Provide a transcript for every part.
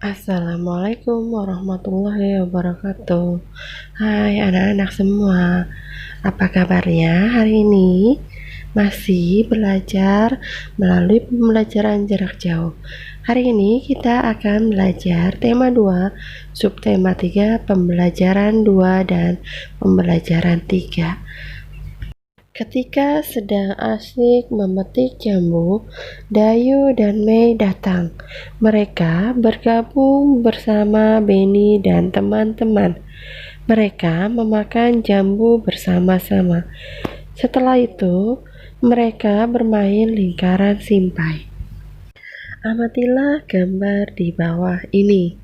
Assalamualaikum warahmatullahi wabarakatuh. Hai anak-anak semua, apa kabarnya hari ini? Masih belajar melalui pembelajaran jarak jauh. Hari ini kita akan belajar tema 2, subtema 3, pembelajaran 2 dan pembelajaran 3. Ketika sedang asik memetik jambu, Dayu dan Mei datang. Mereka bergabung bersama Benny dan teman-teman. Mereka memakan jambu bersama-sama. Setelah itu, mereka bermain lingkaran simpai. Amatilah gambar di bawah ini.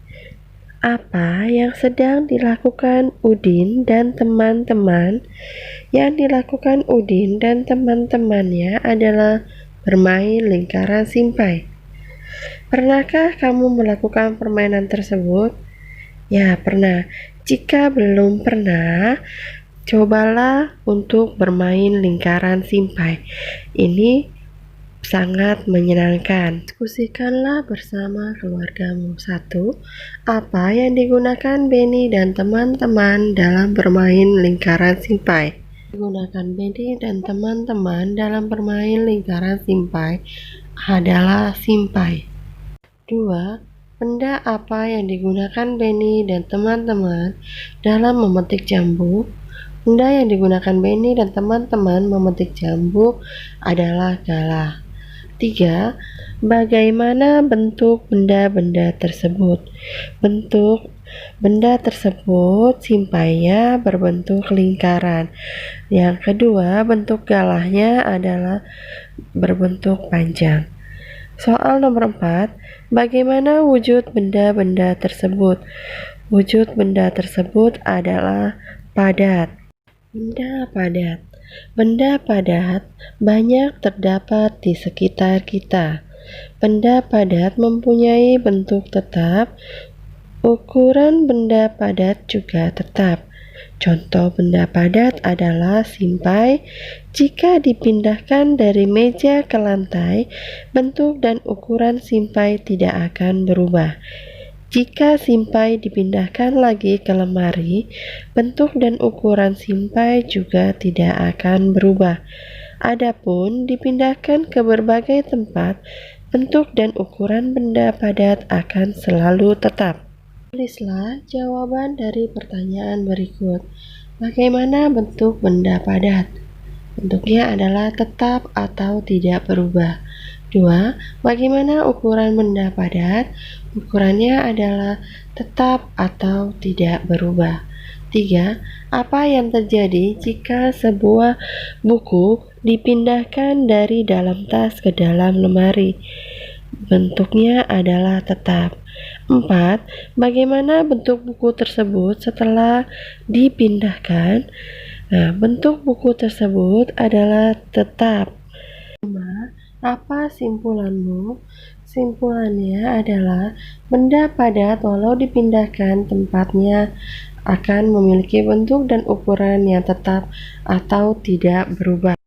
Apa yang sedang dilakukan Udin dan teman-teman? Yang dilakukan Udin dan teman-temannya adalah bermain lingkaran simpai. Pernahkah kamu melakukan permainan tersebut? Ya, pernah. Jika belum pernah, cobalah untuk bermain lingkaran simpai. Ini sangat menyenangkan. Diskusikanlah bersama keluargamu. 1. Apa yang digunakan Benny dan teman-teman dalam bermain lingkaran simpai? Digunakan Benny dan teman-teman dalam bermain lingkaran simpai adalah simpai. 2. Benda apa yang digunakan Benny dan teman-teman dalam memetik jambu? Benda yang digunakan Benny dan teman-teman memetik jambu adalah galah. 3. Bagaimana bentuk benda-benda tersebut? Bentuk benda tersebut simpainya berbentuk lingkaran. Yang kedua, bentuk galahnya adalah berbentuk panjang. Soal nomor 4, bagaimana wujud benda-benda tersebut? Wujud benda tersebut adalah padat. Benda padat. Benda padat banyak terdapat di sekitar kita. Benda padat mempunyai bentuk tetap. Ukuran benda padat juga tetap. Contoh benda padat adalah simpai. Jika dipindahkan dari meja ke lantai, bentuk dan ukuran simpai tidak akan berubah. Jika simpai dipindahkan lagi ke lemari, bentuk dan ukuran simpai juga tidak akan berubah. Adapun dipindahkan ke berbagai tempat, bentuk dan ukuran benda padat akan selalu tetap. Tulislah jawaban dari pertanyaan berikut. Bagaimana bentuk benda padat? Bentuknya adalah tetap atau tidak berubah. 2. Bagaimana ukuran benda padat? Ukurannya adalah tetap atau tidak berubah. 3. Apa yang terjadi jika sebuah buku dipindahkan dari dalam tas ke dalam lemari? Bentuknya adalah tetap. 4. Bagaimana bentuk buku tersebut setelah dipindahkan? Nah, bentuk buku tersebut adalah tetap. 5. Apa simpulanmu? Simpulannya adalah benda padat walau dipindahkan tempatnya akan memiliki bentuk dan ukuran yang tetap atau tidak berubah.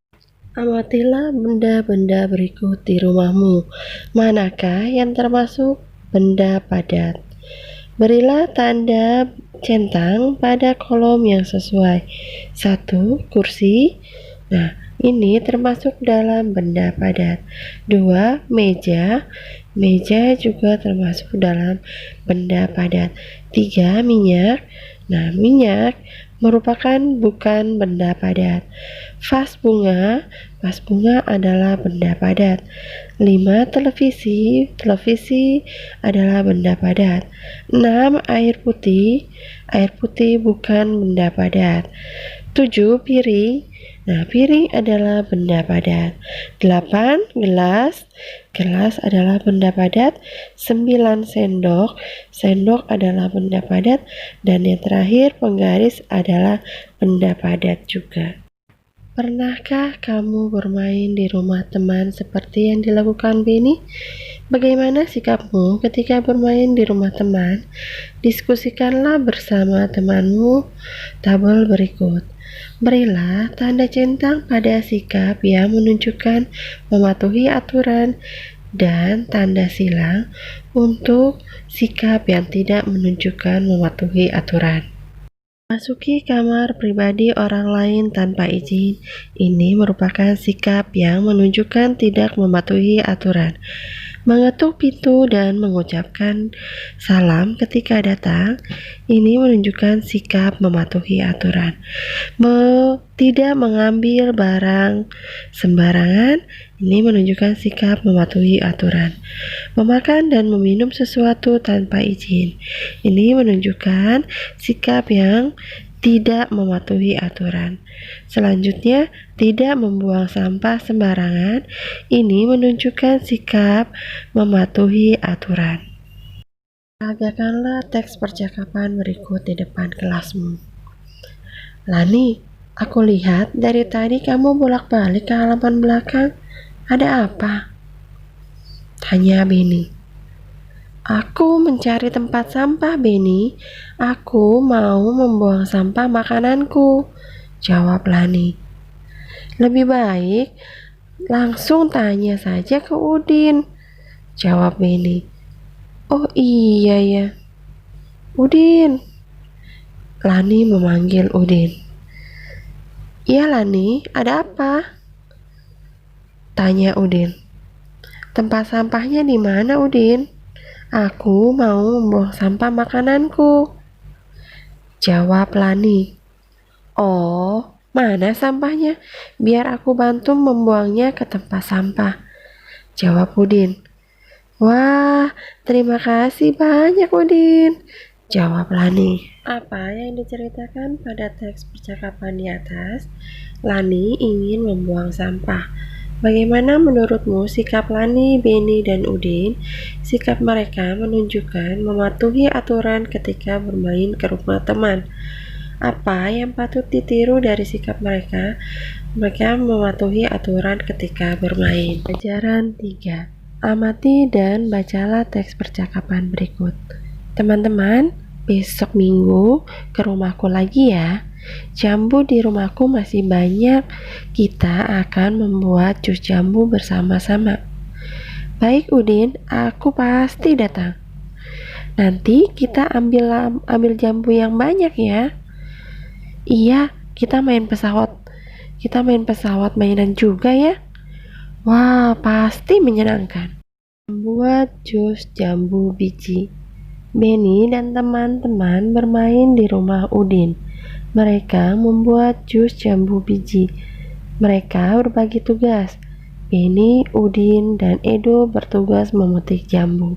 Amatilah benda-benda berikut di rumahmu. Manakah yang termasuk benda padat? Berilah tanda centang pada kolom yang sesuai. 1. Kursi. Nah, ini termasuk dalam benda padat. 2. Meja. Meja juga termasuk dalam benda padat. 3. Minyak. Nah, minyak merupakan bukan benda padat. Vas bunga. Vas bunga adalah benda padat. 5. Televisi. Televisi adalah benda padat. 6. Air putih. Air putih bukan benda padat. 7. Piring. Nah, piring adalah benda padat. 8. Gelas. Gelas adalah benda padat. 9. Sendok. Sendok adalah benda padat. Dan yang terakhir, penggaris adalah benda padat juga. Pernahkah kamu bermain di rumah teman seperti yang dilakukan Benny? Bagaimana sikapmu ketika bermain di rumah teman? Diskusikanlah bersama temanmu tabel berikut. Berilah tanda centang pada sikap yang menunjukkan mematuhi aturan dan tanda silang untuk sikap yang tidak menunjukkan mematuhi aturan. Masuki kamar pribadi orang lain tanpa izin. Ini merupakan sikap yang menunjukkan tidak mematuhi aturan. Mengetuk pintu dan mengucapkan salam ketika datang. Ini menunjukkan sikap mematuhi aturan. Tidak mengambil barang sembarangan. Ini menunjukkan sikap mematuhi aturan. Memakan dan meminum sesuatu tanpa izin. Ini menunjukkan sikap yang tidak mematuhi aturan. Selanjutnya, tidak membuang sampah sembarangan. Ini menunjukkan sikap mematuhi aturan. Peragakanlah teks percakapan berikut di depan kelasmu. Lani, aku lihat dari tadi kamu bolak-balik ke halaman belakang. Ada apa? Tanya Benny. Aku mencari tempat sampah, Benny. Aku mau membuang sampah makananku, jawab Lani. Lebih baik langsung tanya saja ke Udin, jawab Benny. Oh iya ya, Udin. Lani memanggil Udin. Iya Lani, ada apa? Tanya Udin. Tempat sampahnya di mana, Udin? Aku mau membuang sampah makananku, jawab Lani. Oh, mana sampahnya? Biar aku bantu membuangnya ke tempat sampah, jawab Udin. Wah, terima kasih banyak Udin, jawab Lani. Apa yang diceritakan pada teks percakapan di atas? Lani ingin membuang sampah. Bagaimana menurutmu sikap Lani, Benny, dan Udin? Sikap mereka menunjukkan mematuhi aturan ketika bermain ke rumah teman. Apa yang patut ditiru dari sikap mereka? Mereka mematuhi aturan ketika bermain. Pelajaran 3. Amati dan bacalah teks percakapan berikut. Teman-teman, besok minggu ke rumahku lagi ya. Jambu di rumahku masih banyak. Kita akan membuat jus jambu bersama-sama. Baik Udin, aku pasti datang. Nanti kita ambil jambu yang banyak ya. Iya, kita main pesawat mainan juga ya. Wah, pasti menyenangkan. Membuat jus jambu biji. Benny dan teman-teman bermain di rumah Udin. Mereka membuat jus jambu biji. Mereka berbagi tugas. Benny, Udin, dan Edo bertugas memetik jambu.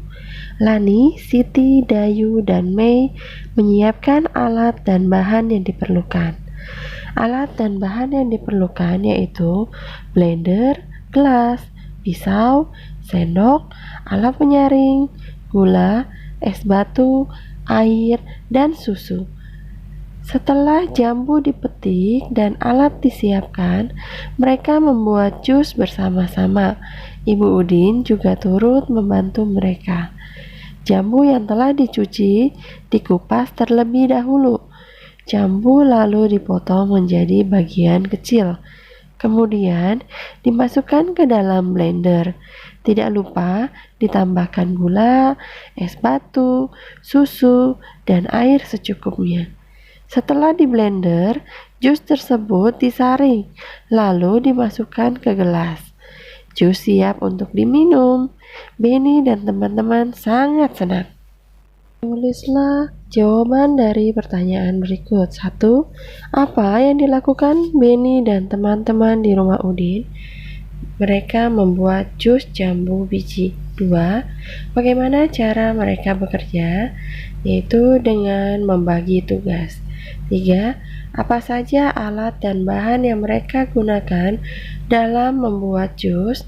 Lani, Siti, Dayu, dan Mei menyiapkan alat dan bahan yang diperlukan. Alat dan bahan yang diperlukan yaitu blender, gelas, pisau, sendok, alat penyaring, gula, es batu, air, dan susu. Setelah jambu dipetik dan alat disiapkan, mereka membuat jus bersama-sama. Ibu Udin juga turut membantu mereka. Jambu yang telah dicuci dikupas terlebih dahulu. Jambu lalu dipotong menjadi bagian kecil. Kemudian dimasukkan ke dalam blender. Tidak lupa ditambahkan gula, es batu, susu, dan air secukupnya. Setelah di blender, jus tersebut disaring, lalu dimasukkan ke gelas. Jus siap untuk diminum. Benny dan teman-teman sangat senang. Tulislah jawaban dari pertanyaan berikut. 1. Apa yang dilakukan Benny dan teman-teman di rumah Udin? Mereka membuat jus jambu biji. 2. Bagaimana cara mereka bekerja? Yaitu dengan membagi tugas. 3. Apa saja alat dan bahan yang mereka gunakan dalam membuat jus?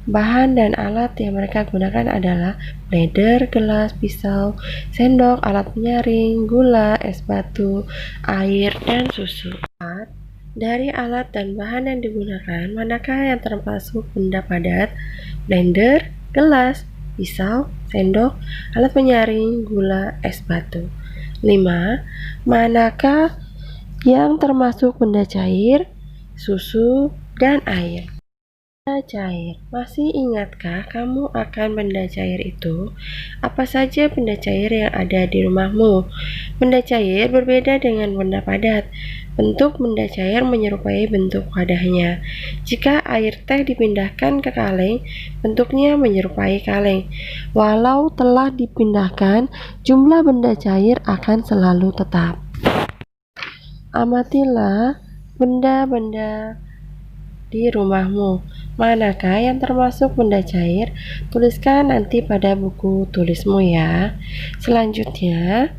Bahan dan alat yang mereka gunakan adalah blender, gelas, pisau, sendok, alat penyaring, gula, es batu, air, dan susu. 4. Dari alat dan bahan yang digunakan, manakah yang termasuk benda padat? Blender, gelas, pisau, sendok, alat penyaring, gula, es batu. 5. Manakah yang termasuk benda cair? Susu dan air. Benda cair. Masih ingatkah kamu akan benda cair itu? Apa saja benda cair yang ada di rumahmu? Benda cair berbeda dengan benda padat. Bentuk benda cair menyerupai bentuk wadahnya. Jika air teh dipindahkan ke kaleng, bentuknya menyerupai kaleng. Walau telah dipindahkan, jumlah benda cair akan selalu tetap. Amatilah benda-benda di rumahmu. Manakah yang termasuk benda cair? Tuliskan nanti pada buku tulismu ya. Selanjutnya,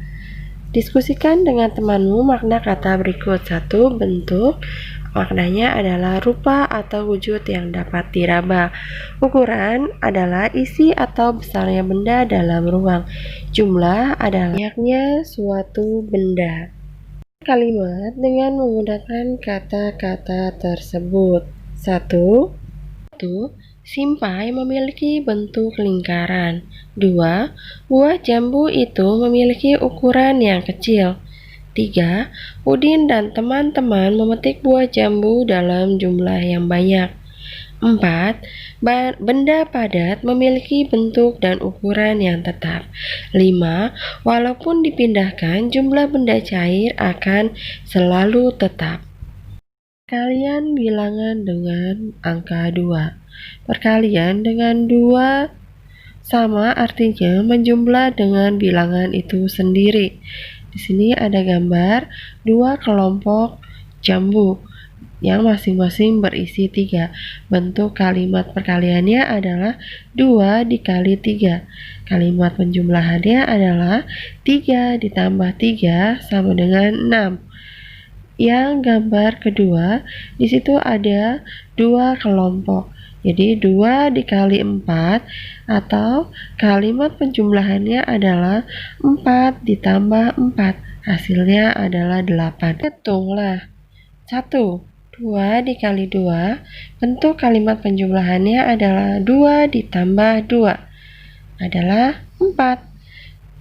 diskusikan dengan temanmu makna kata berikut. 1. Bentuk. Maknanya adalah rupa atau wujud yang dapat diraba. Ukuran adalah isi atau besarnya benda dalam ruang. Jumlah adalah banyaknya suatu benda. Kalimat dengan menggunakan kata-kata tersebut. 1. Simpai memiliki bentuk lingkaran. 2. Buah jambu itu memiliki ukuran yang kecil. 3. Udin dan teman-teman memetik buah jambu dalam jumlah yang banyak. 4. Benda padat memiliki bentuk dan ukuran yang tetap. 5. Walaupun dipindahkan, jumlah benda cair akan selalu tetap. Perkalian bilangan dengan angka 2. Perkalian dengan 2 sama artinya menjumlah dengan bilangan itu sendiri. Di sini ada gambar 2 kelompok jambu yang masing-masing berisi 3. Bentuk kalimat perkaliannya adalah 2 dikali 3. Kalimat penjumlahannya adalah 3 ditambah 3 sama dengan 6. Yang gambar kedua, di situ ada 2 kelompok. Jadi 2 dikali 4 atau kalimat penjumlahannya adalah 4 ditambah 4. Hasilnya adalah 8. Hitunglah. 1. 2 dikali 2. Bentuk kalimat penjumlahannya adalah 2 ditambah 2 adalah 4.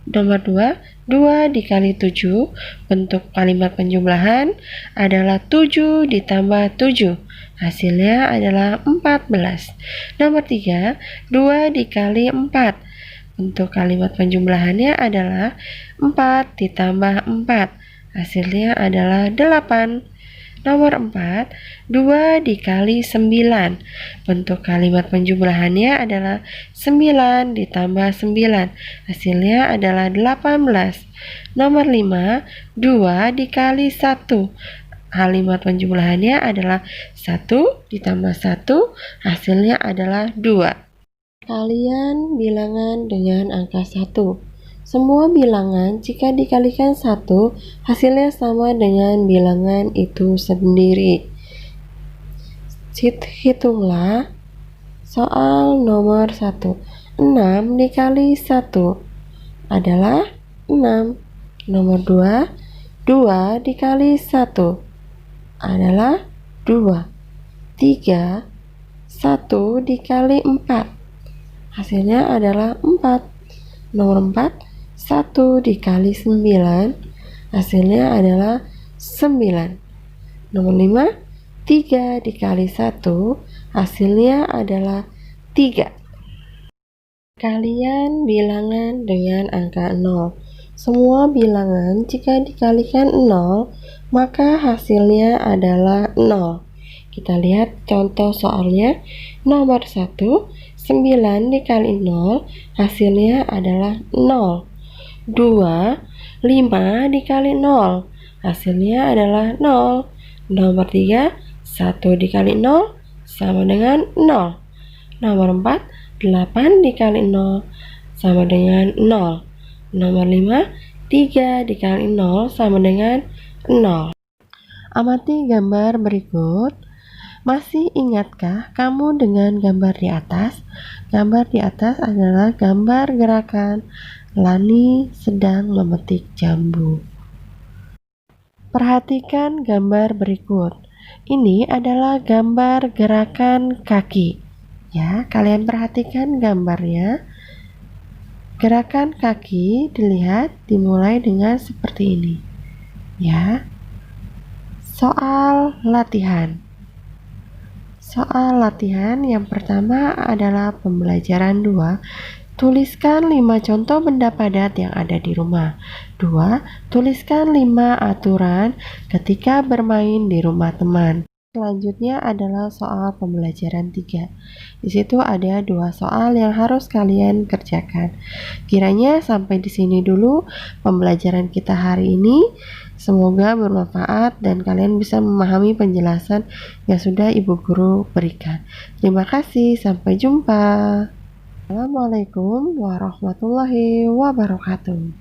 Nomor 2. 2 dikali 7. Bentuk kalimat penjumlahan adalah 7 ditambah 7. Hasilnya adalah 14. Nomor 3. 2 dikali 4. Bentuk kalimat penjumlahannya adalah 4 ditambah 4. Hasilnya adalah 8. Nomor 4. 2 dikali 9. Bentuk kalimat penjumlahannya adalah 9 ditambah 9. Hasilnya adalah 18. Nomor 5. 2 dikali 1. Kalimat penjumlahannya adalah 1 ditambah 1. Hasilnya adalah 2. Kalian bilangan dengan angka 1. Semua bilangan jika dikalikan 1, hasilnya sama dengan bilangan itu sendiri. Hitunglah soal nomor 1. 6 dikali 1 adalah 6. Nomor 2. 2 dikali 1 adalah 2. 3. 1 dikali 4. Hasilnya adalah 4. Nomor 4. 1 dikali 9, hasilnya adalah 9. Nomor 5, 3 dikali 1, hasilnya adalah 3. Kalian bilangan dengan angka 0. Semua bilangan jika dikalikan 0, maka hasilnya adalah 0. Kita lihat contoh soalnya. Nomor 1, 9 dikali 0, hasilnya adalah 0. 2, 5 dikali 0, hasilnya adalah 0. Nomor 3, 1 dikali 0 sama dengan 0. Nomor 4, 8 dikali 0 sama dengan 0. Nomor 5, 3 dikali 0 sama dengan 0. Amati gambar berikut. Masih ingatkah kamu dengan gambar di atas? Gambar di atas adalah gambar gerakan Lani sedang memetik jambu. Perhatikan gambar berikut. Ini adalah gambar gerakan kaki. Ya, kalian perhatikan gambarnya. Gerakan kaki dilihat dimulai dengan seperti ini. Ya. Soal latihan. Soal latihan yang pertama adalah pembelajaran 2. Tuliskan 5 contoh benda padat yang ada di rumah. 2. Tuliskan 5 aturan ketika bermain di rumah teman. Selanjutnya adalah soal pembelajaran 3. Di situ ada 2 soal yang harus kalian kerjakan. Kiranya sampai di sini dulu pembelajaran kita hari ini. Semoga bermanfaat dan kalian bisa memahami penjelasan yang sudah Ibu Guru berikan. Terima kasih, sampai jumpa. Assalamualaikum warahmatullahi wabarakatuh.